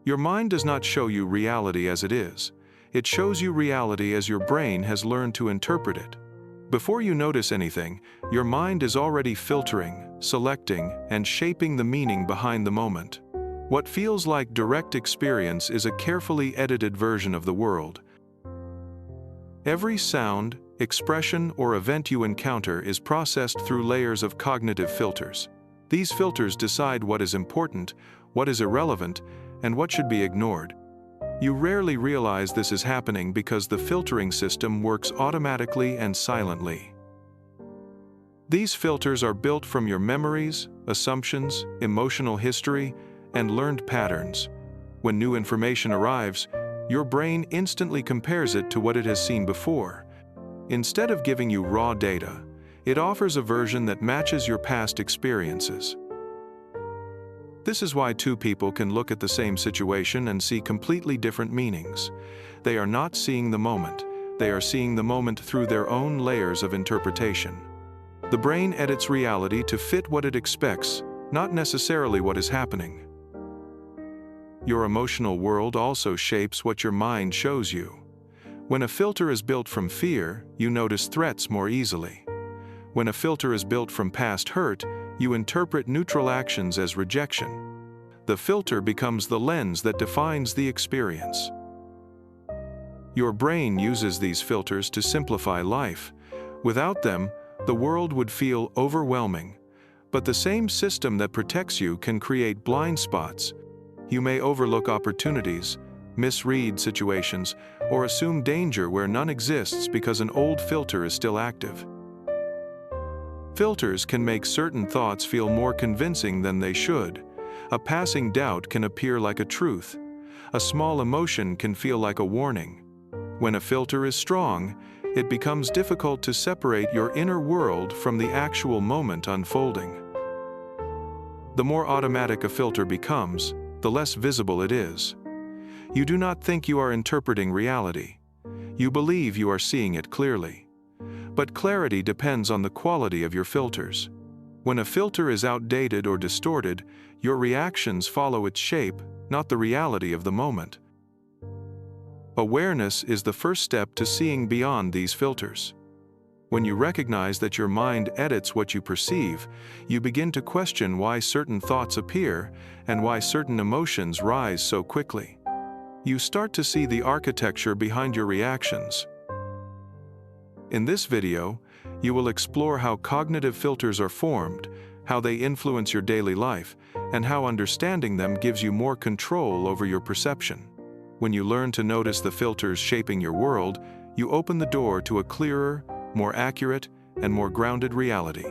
Your mind does not show you reality as it is. It shows you reality as your brain has learned to interpret it. Before you notice anything, your mind is already filtering, selecting, and shaping the meaning behind the moment. What feels like direct experience is a carefully edited version of the world. Every sound, expression, or event you encounter is processed through layers of cognitive filters. These filters decide what is important, what is irrelevant, and what should be ignored. You rarely realize this is happening because the filtering system works automatically and silently. These filters are built from your memories, assumptions, emotional history, and learned patterns. When new information arrives, your brain instantly compares it to what it has seen before. Instead of giving you raw data, it offers a version that matches your past experiences. This is why two people can look at the same situation and see completely different meanings. They are not seeing the moment. They are seeing the moment through their own layers of interpretation. The brain edits reality to fit what it expects, not necessarily what is happening. Your emotional world also shapes what your mind shows you. When a filter is built from fear, you notice threats more easily. When a filter is built from past hurt, you interpret neutral actions as rejection. The filter becomes the lens that defines the experience. Your brain uses these filters to simplify life. Without them, the world would feel overwhelming. But the same system that protects you can create blind spots. You may overlook opportunities, misread situations, or assume danger where none exists because an old filter is still active. Filters can make certain thoughts feel more convincing than they should. A passing doubt can appear like a truth. A small emotion can feel like a warning. When a filter is strong, it becomes difficult to separate your inner world from the actual moment unfolding. The more automatic a filter becomes, the less visible it is. You do not think you are interpreting reality. You believe you are seeing it clearly. But clarity depends on the quality of your filters. When a filter is outdated or distorted, your reactions follow its shape, not the reality of the moment. Awareness is the first step to seeing beyond these filters. When you recognize that your mind edits what you perceive, you begin to question why certain thoughts appear and why certain emotions rise so quickly. You start to see the architecture behind your reactions. In this video, you will explore how cognitive filters are formed, how they influence your daily life, and how understanding them gives you more control over your perception. When you learn to notice the filters shaping your world, you open the door to a clearer, more accurate, and more grounded reality.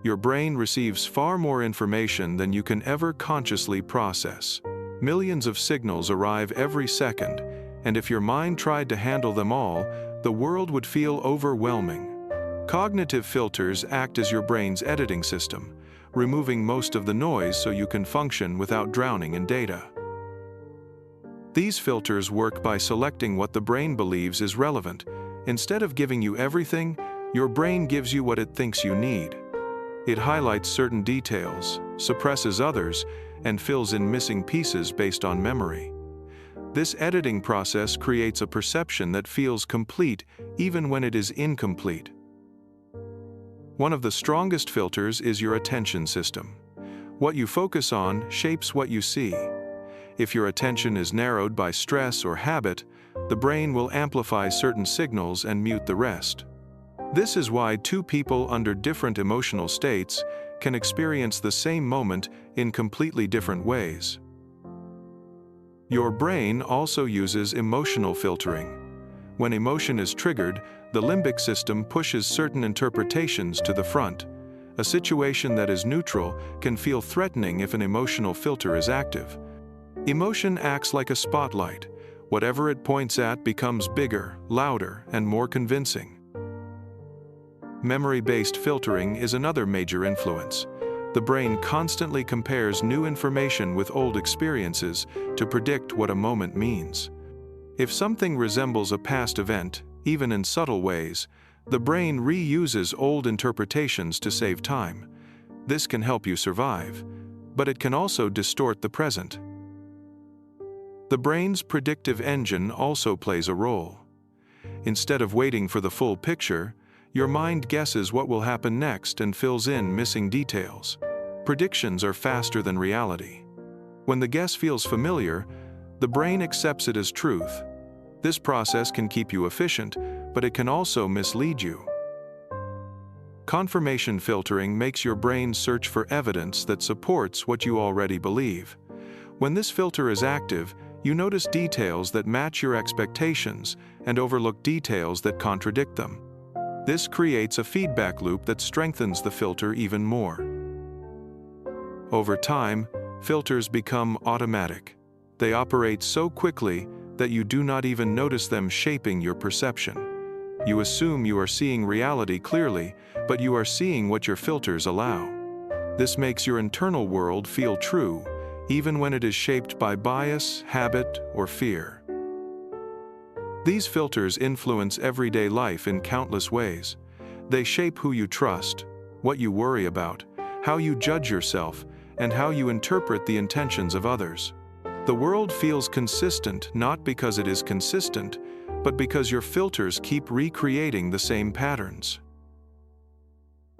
Your brain receives far more information than you can ever consciously process. Millions of signals arrive every second, and if your mind tried to handle them all, the world would feel overwhelming. Cognitive filters act as your brain's editing system, removing most of the noise so you can function without drowning in data. These filters work by selecting what the brain believes is relevant. Instead of giving you everything, your brain gives you what it thinks you need. It highlights certain details, suppresses others, and fills in missing pieces based on memory. This editing process creates a perception that feels complete even when it is incomplete. One of the strongest filters is your attention system. What you focus on shapes what you see. If your attention is narrowed by stress or habit, the brain will amplify certain signals and mute the rest. This is why two people under different emotional states can experience the same moment in completely different ways. Your brain also uses emotional filtering. When emotion is triggered, the limbic system pushes certain interpretations to the front. A situation that is neutral can feel threatening if an emotional filter is active. Emotion acts like a spotlight. Whatever it points at becomes bigger, louder, and more convincing. Memory-based filtering is another major influence. The brain constantly compares new information with old experiences to predict what a moment means. If something resembles a past event, even in subtle ways, the brain reuses old interpretations to save time. This can help you survive, but it can also distort the present. The brain's predictive engine also plays a role. Instead of waiting for the full picture, your mind guesses what will happen next and fills in missing details. Predictions are faster than reality. When the guess feels familiar, the brain accepts it as truth. This process can keep you efficient, but it can also mislead you. Confirmation filtering makes your brain search for evidence that supports what you already believe. When this filter is active, you notice details that match your expectations and overlook details that contradict them. This creates a feedback loop that strengthens the filter even more. Over time, filters become automatic. They operate so quickly that you do not even notice them shaping your perception. You assume you are seeing reality clearly, but you are seeing what your filters allow. This makes your internal world feel true, even when it is shaped by bias, habit, or fear. These filters influence everyday life in countless ways. They shape who you trust, what you worry about, how you judge yourself, and how you interpret the intentions of others. The world feels consistent not because it is consistent, but because your filters keep recreating the same patterns.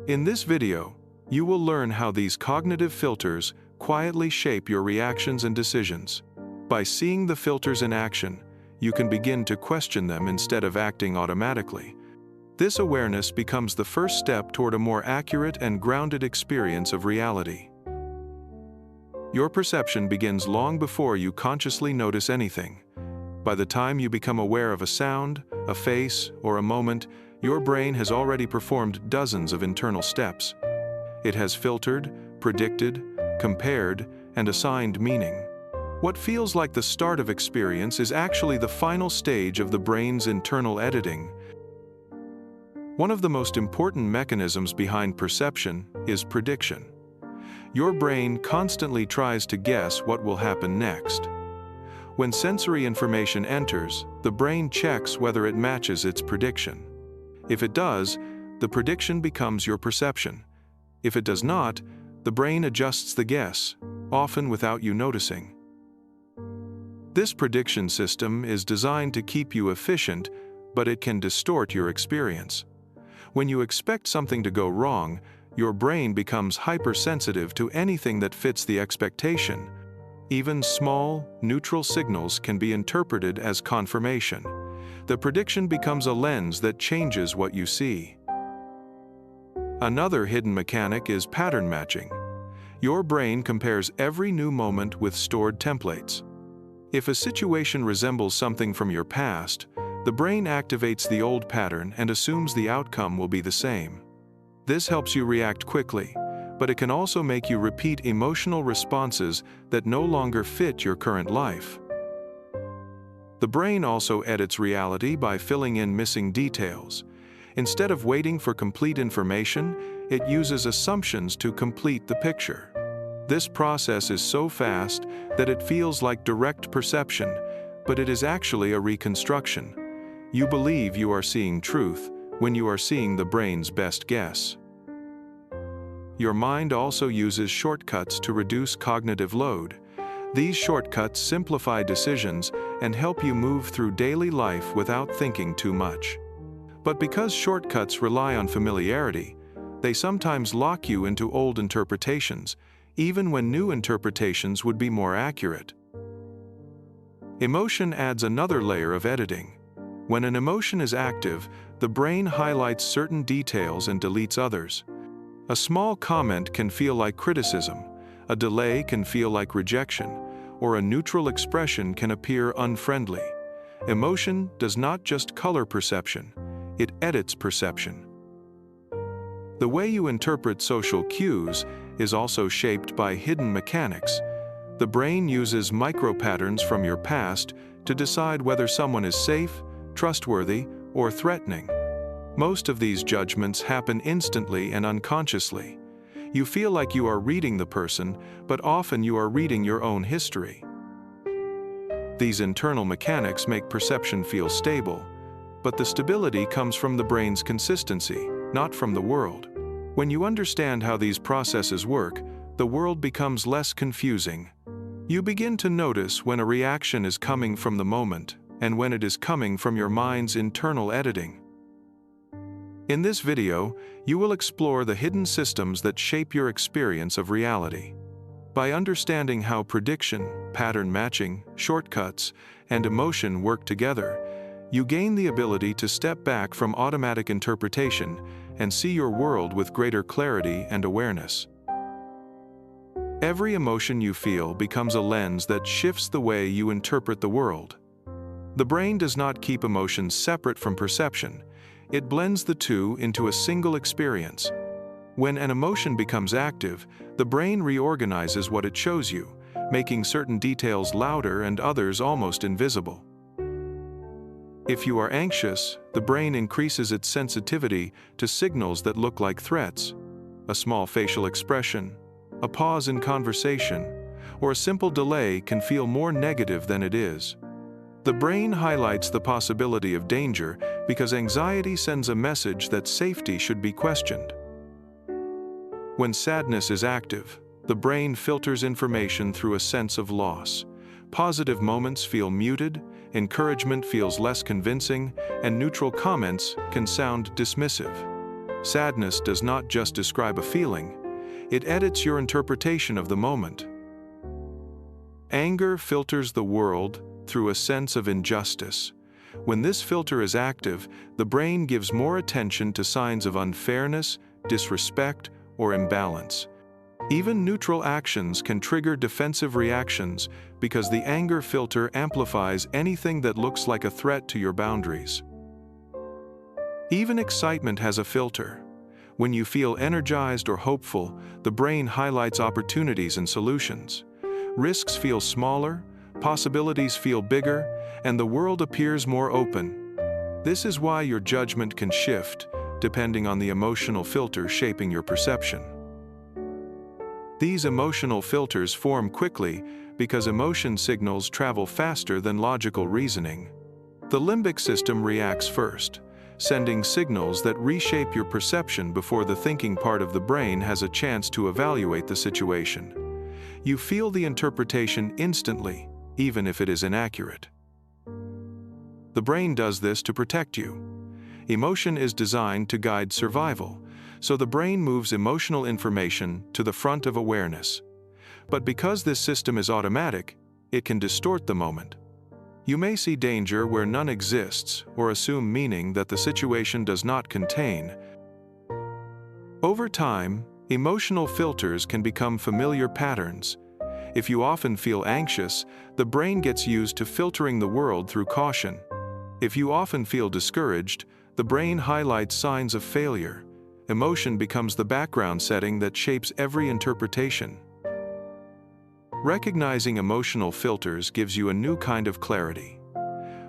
In this video, you will learn how these cognitive filters quietly shape your reactions and decisions. By seeing the filters in action, you can begin to question them instead of acting automatically. This awareness becomes the first step toward a more accurate and grounded experience of reality. Your perception begins long before you consciously notice anything. By the time you become aware of a sound, a face, or a moment, your brain has already performed dozens of internal steps. It has filtered, predicted, compared, and assigned meaning. What feels like the start of experience is actually the final stage of the brain's internal editing. One of the most important mechanisms behind perception is prediction. Your brain constantly tries to guess what will happen next. When sensory information enters, the brain checks whether it matches its prediction. If it does, the prediction becomes your perception. If it does not, the brain adjusts the guess, often without you noticing. This prediction system is designed to keep you efficient, but it can distort your experience. When you expect something to go wrong, your brain becomes hypersensitive to anything that fits the expectation. Even small, neutral signals can be interpreted as confirmation. The prediction becomes a lens that changes what you see. Another hidden mechanic is pattern matching. Your brain compares every new moment with stored templates. If a situation resembles something from your past, the brain activates the old pattern and assumes the outcome will be the same. This helps you react quickly, but it can also make you repeat emotional responses that no longer fit your current life. The brain also edits reality by filling in missing details. Instead of waiting for complete information, it uses assumptions to complete the picture. This process is so fast that it feels like direct perception, but it is actually a reconstruction. You believe you are seeing truth when you are seeing the brain's best guess. Your mind also uses shortcuts to reduce cognitive load. These shortcuts simplify decisions and help you move through daily life without thinking too much. But because shortcuts rely on familiarity, they sometimes lock you into old interpretations, even when new interpretations would be more accurate. Emotion adds another layer of editing. When an emotion is active, the brain highlights certain details and deletes others. A small comment can feel like criticism, a delay can feel like rejection, or a neutral expression can appear unfriendly. Emotion does not just color perception, it edits perception. The way you interpret social cues is also shaped by hidden mechanics. The brain uses micro-patterns from your past to decide whether someone is safe, trustworthy, or threatening. Most of these judgments happen instantly and unconsciously. You feel like you are reading the person, but often you are reading your own history. These internal mechanics make perception feel stable, but the stability comes from the brain's consistency, not from the world. When you understand how these processes work, the world becomes less confusing. You begin to notice when a reaction is coming from the moment and when it is coming from your mind's internal editing. In this video, you will explore the hidden systems that shape your experience of reality. By understanding how prediction, pattern matching, shortcuts, and emotion work together, you gain the ability to step back from automatic interpretation and see your world with greater clarity and awareness. Every emotion you feel becomes a lens that shifts the way you interpret the world. The brain does not keep emotions separate from perception. It blends the two into a single experience. When an emotion becomes active, the brain reorganizes what it shows you, making certain details louder and others almost invisible. If you are anxious, the brain increases its sensitivity to signals that look like threats. A small facial expression, a pause in conversation, or a simple delay can feel more negative than it is. The brain highlights the possibility of danger because anxiety sends a message that safety should be questioned. When sadness is active, the brain filters information through a sense of loss. Positive moments feel muted, encouragement feels less convincing, and neutral comments can sound dismissive. Sadness does not just describe a feeling, it edits your interpretation of the moment. Anger filters the world through a sense of injustice. When this filter is active, the brain gives more attention to signs of unfairness, disrespect, or imbalance. Even neutral actions can trigger defensive reactions because the anger filter amplifies anything that looks like a threat to your boundaries. Even excitement has a filter. When you feel energized or hopeful, the brain highlights opportunities and solutions. Risks feel smaller, possibilities feel bigger, and the world appears more open. This is why your judgment can shift, depending on the emotional filter shaping your perception. These emotional filters form quickly because emotion signals travel faster than logical reasoning. The limbic system reacts first, sending signals that reshape your perception before the thinking part of the brain has a chance to evaluate the situation. You feel the interpretation instantly, even if it is inaccurate. The brain does this to protect you. Emotion is designed to guide survival, so the brain moves emotional information to the front of awareness. But because this system is automatic, it can distort the moment. You may see danger where none exists or assume meaning that the situation does not contain. Over time, emotional filters can become familiar patterns. If you often feel anxious, the brain gets used to filtering the world through caution. If you often feel discouraged, the brain highlights signs of failure. Emotion becomes the background setting that shapes every interpretation. Recognizing emotional filters gives you a new kind of clarity.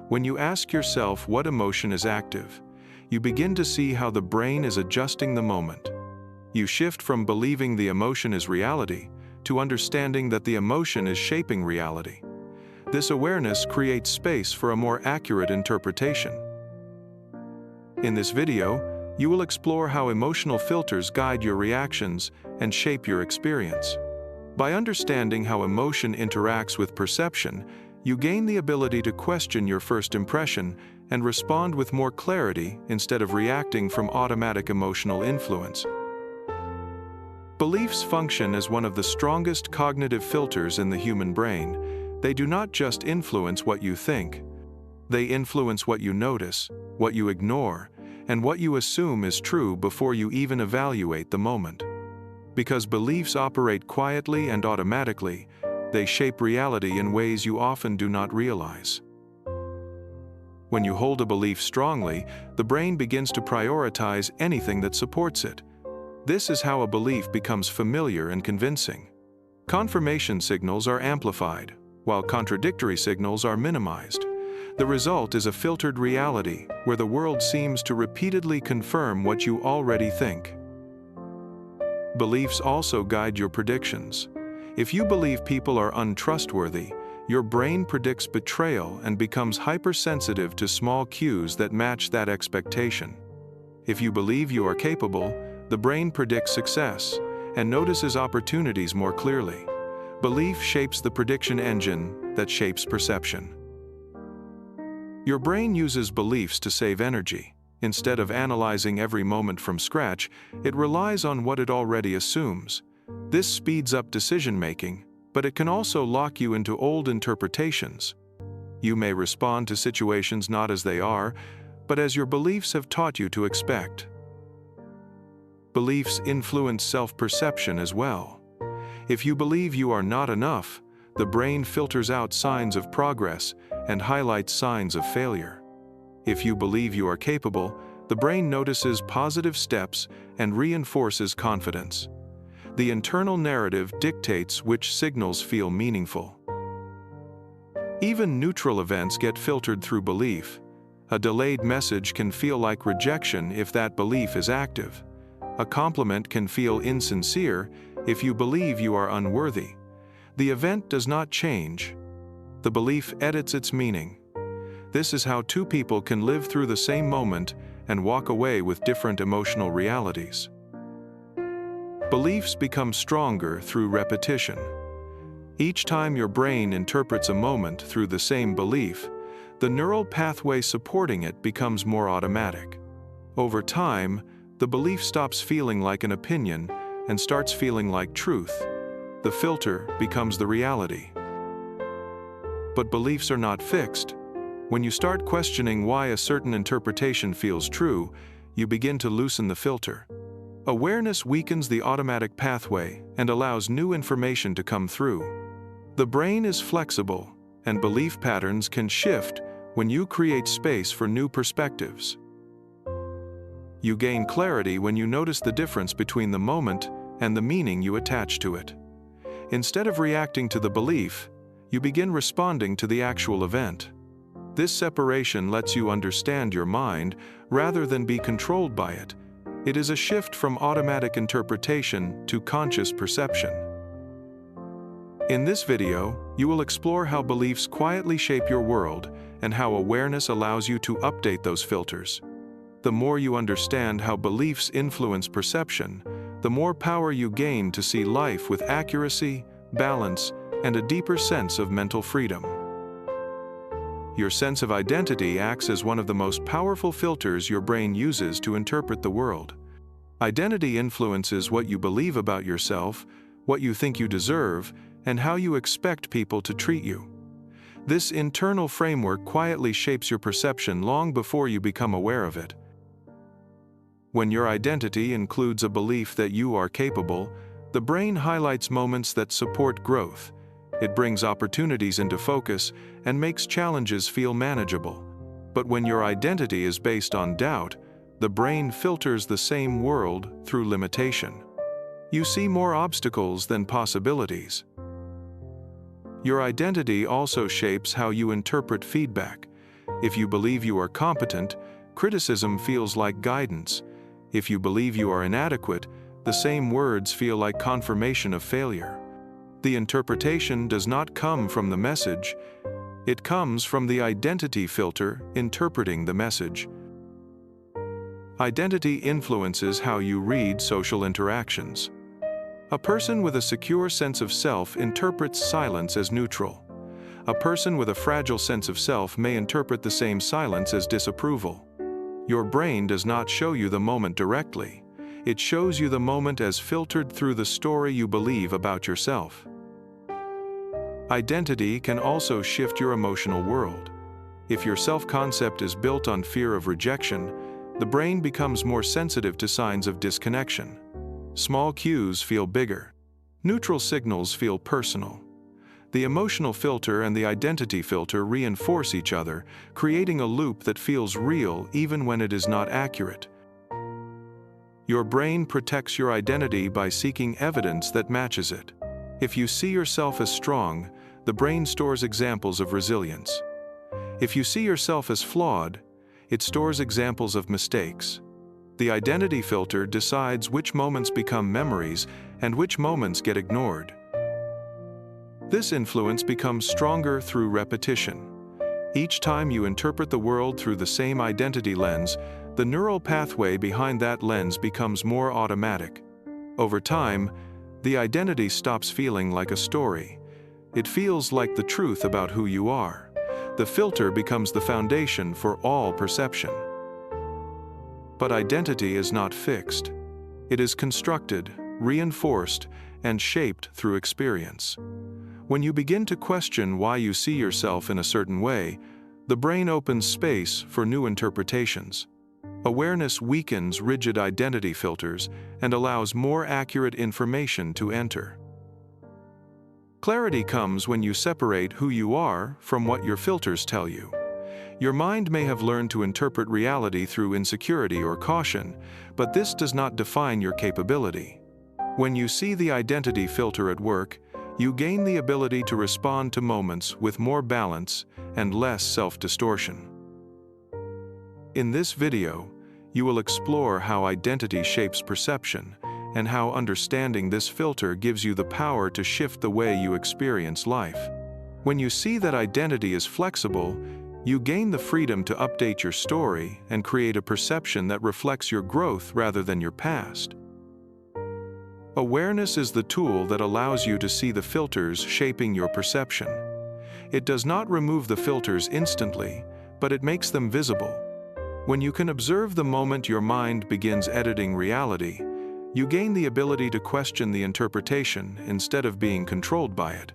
When you ask yourself what emotion is active, you begin to see how the brain is adjusting the moment. You shift from believing the emotion is reality to understanding that the emotion is shaping reality. This awareness creates space for a more accurate interpretation. In this video, you will explore how emotional filters guide your reactions and shape your experience. By understanding how emotion interacts with perception, you gain the ability to question your first impression and respond with more clarity instead of reacting from automatic emotional influence. Beliefs function as one of the strongest cognitive filters in the human brain. They do not just influence what you think. They influence what you notice, what you ignore, and what you assume is true before you even evaluate the moment. Because beliefs operate quietly and automatically, they shape reality in ways you often do not realize. When you hold a belief strongly, the brain begins to prioritize anything that supports it. This is how a belief becomes familiar and convincing. Confirmation signals are amplified, while contradictory signals are minimized. The result is a filtered reality where the world seems to repeatedly confirm what you already think. Beliefs also guide your predictions. If you believe people are untrustworthy, your brain predicts betrayal and becomes hypersensitive to small cues that match that expectation. If you believe you are capable, the brain predicts success and notices opportunities more clearly. Belief shapes the prediction engine that shapes perception. Your brain uses beliefs to save energy. Instead of analyzing every moment from scratch, it relies on what it already assumes. This speeds up decision-making, but it can also lock you into old interpretations. You may respond to situations not as they are, but as your beliefs have taught you to expect. Beliefs influence self-perception as well. If you believe you are not enough, the brain filters out signs of progress and highlights signs of failure. If you believe you are capable, the brain notices positive steps and reinforces confidence. The internal narrative dictates which signals feel meaningful. Even neutral events get filtered through belief. A delayed message can feel like rejection if that belief is active. A compliment can feel insincere if you believe you are unworthy. The event does not change. The belief edits its meaning. This is how two people can live through the same moment and walk away with different emotional realities. Beliefs become stronger through repetition. Each time your brain interprets a moment through the same belief, the neural pathway supporting it becomes more automatic. Over time, the belief stops feeling like an opinion and starts feeling like truth. The filter becomes the reality. But beliefs are not fixed. When you start questioning why a certain interpretation feels true, you begin to loosen the filter. Awareness weakens the automatic pathway and allows new information to come through. The brain is flexible, and belief patterns can shift when you create space for new perspectives. You gain clarity when you notice the difference between the moment and the meaning you attach to it. Instead of reacting to the belief, you begin responding to the actual event. This separation lets you understand your mind rather than be controlled by it. It is a shift from automatic interpretation to conscious perception. In this video, you will explore how beliefs quietly shape your world and how awareness allows you to update those filters. The more you understand how beliefs influence perception, the more power you gain to see life with accuracy, balance, and a deeper sense of mental freedom. Your sense of identity acts as one of the most powerful filters your brain uses to interpret the world. Identity influences what you believe about yourself, what you think you deserve, and how you expect people to treat you. This internal framework quietly shapes your perception long before you become aware of it. When your identity includes a belief that you are capable, the brain highlights moments that support growth. It brings opportunities into focus and makes challenges feel manageable. But when your identity is based on doubt, the brain filters the same world through limitation. You see more obstacles than possibilities. Your identity also shapes how you interpret feedback. If you believe you are competent, criticism feels like guidance. If you believe you are inadequate, the same words feel like confirmation of failure. The interpretation does not come from the message, it comes from the identity filter interpreting the message. Identity influences how you read social interactions. A person with a secure sense of self interprets silence as neutral. A person with a fragile sense of self may interpret the same silence as disapproval. Your brain does not show you the moment directly. It shows you the moment as filtered through the story you believe about yourself. Identity can also shift your emotional world. If your self-concept is built on fear of rejection, the brain becomes more sensitive to signs of disconnection. Small cues feel bigger. Neutral signals feel personal. The emotional filter and the identity filter reinforce each other, creating a loop that feels real even when it is not accurate. Your brain protects your identity by seeking evidence that matches it. If you see yourself as strong, the brain stores examples of resilience. If you see yourself as flawed, it stores examples of mistakes. The identity filter decides which moments become memories and which moments get ignored. This influence becomes stronger through repetition. Each time you interpret the world through the same identity lens, the neural pathway behind that lens becomes more automatic. Over time, the identity stops feeling like a story. It feels like the truth about who you are. The filter becomes the foundation for all perception. But identity is not fixed. It is constructed, reinforced, and shaped through experience. When you begin to question why you see yourself in a certain way, the brain opens space for new interpretations. Awareness weakens rigid identity filters and allows more accurate information to enter. Clarity comes when you separate who you are from what your filters tell you. Your mind may have learned to interpret reality through insecurity or caution, but this does not define your capability. When you see the identity filter at work, you gain the ability to respond to moments with more balance and less self-distortion. In this video, you will explore how identity shapes perception and how understanding this filter gives you the power to shift the way you experience life. When you see that identity is flexible, you gain the freedom to update your story and create a perception that reflects your growth rather than your past. Awareness is the tool that allows you to see the filters shaping your perception. It does not remove the filters instantly, but it makes them visible. When you can observe the moment your mind begins editing reality, you gain the ability to question the interpretation instead of being controlled by it.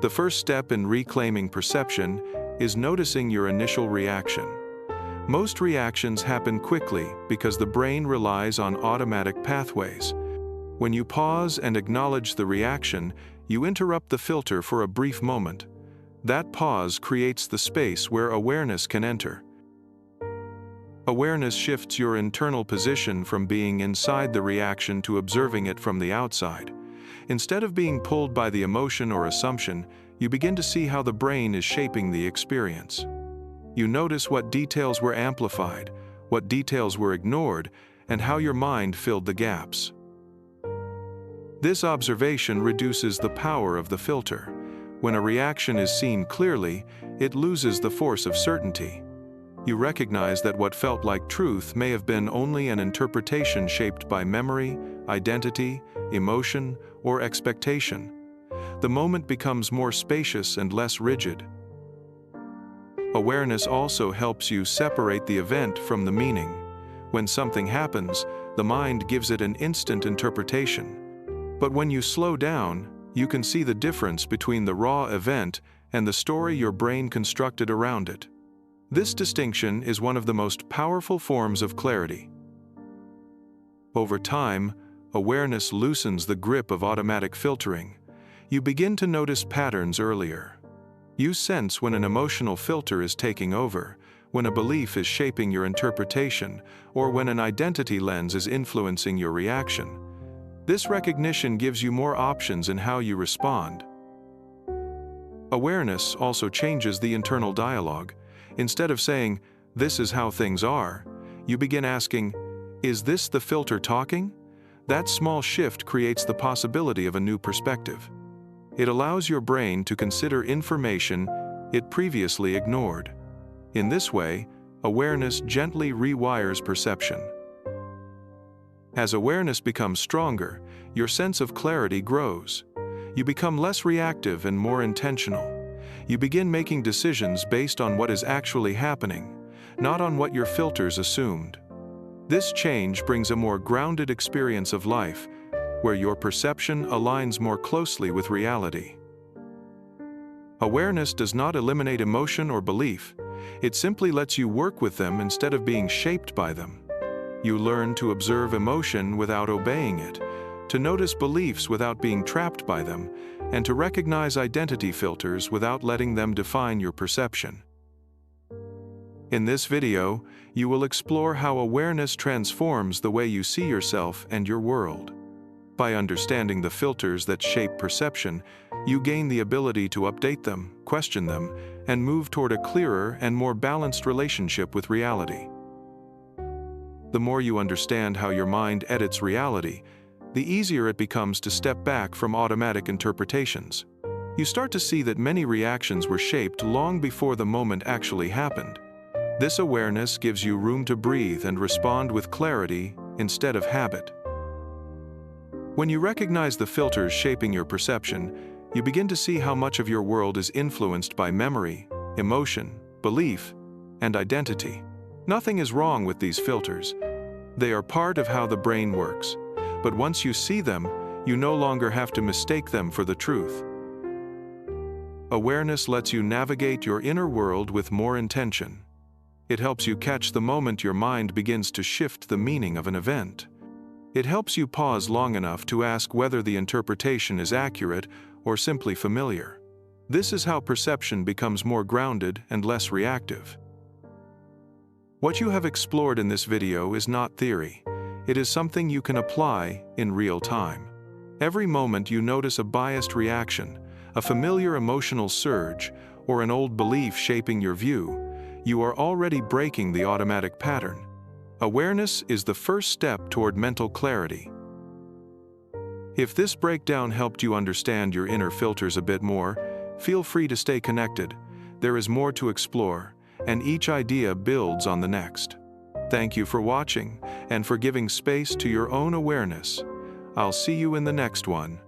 The first step in reclaiming perception is noticing your initial reaction. Most reactions happen quickly because the brain relies on automatic pathways. When you pause and acknowledge the reaction, you interrupt the filter for a brief moment. That pause creates the space where awareness can enter. Awareness shifts your internal position from being inside the reaction to observing it from the outside. Instead of being pulled by the emotion or assumption, you begin to see how the brain is shaping the experience. You notice what details were amplified, what details were ignored, and how your mind filled the gaps. This observation reduces the power of the filter. When a reaction is seen clearly, it loses the force of certainty. You recognize that what felt like truth may have been only an interpretation shaped by memory, identity, emotion, or expectation. The moment becomes more spacious and less rigid. Awareness also helps you separate the event from the meaning. When something happens, the mind gives it an instant interpretation. But when you slow down, you can see the difference between the raw event and the story your brain constructed around it. This distinction is one of the most powerful forms of clarity. Over time, awareness loosens the grip of automatic filtering. You begin to notice patterns earlier. You sense when an emotional filter is taking over, when a belief is shaping your interpretation, or when an identity lens is influencing your reaction. This recognition gives you more options in how you respond. Awareness also changes the internal dialogue. Instead of saying, "This is how things are," you begin asking, "Is this the filter talking?" That small shift creates the possibility of a new perspective. It allows your brain to consider information it previously ignored. In this way, awareness gently rewires perception. As awareness becomes stronger, your sense of clarity grows. You become less reactive and more intentional. You begin making decisions based on what is actually happening, not on what your filters assumed. This change brings a more grounded experience of life, where your perception aligns more closely with reality. Awareness does not eliminate emotion or belief. It simply lets you work with them instead of being shaped by them. You learn to observe emotion without obeying it, to notice beliefs without being trapped by them, and to recognize identity filters without letting them define your perception. In this video, you will explore how awareness transforms the way you see yourself and your world. By understanding the filters that shape perception, you gain the ability to update them, question them, and move toward a clearer and more balanced relationship with reality. The more you understand how your mind edits reality, the easier it becomes to step back from automatic interpretations. You start to see that many reactions were shaped long before the moment actually happened. This awareness gives you room to breathe and respond with clarity instead of habit. When you recognize the filters shaping your perception, you begin to see how much of your world is influenced by memory, emotion, belief, and identity. Nothing is wrong with these filters. They are part of how the brain works. But once you see them, you no longer have to mistake them for the truth. Awareness lets you navigate your inner world with more intention. It helps you catch the moment your mind begins to shift the meaning of an event. It helps you pause long enough to ask whether the interpretation is accurate or simply familiar. This is how perception becomes more grounded and less reactive. What you have explored in this video is not theory. It is something you can apply in real time. Every moment you notice a biased reaction, a familiar emotional surge, or an old belief shaping your view, you are already breaking the automatic pattern. Awareness is the first step toward mental clarity. If this breakdown helped you understand your inner filters a bit more, feel free to stay connected. There is more to explore, and each idea builds on the next. Thank you for watching and for giving space to your own awareness. I'll see you in the next one.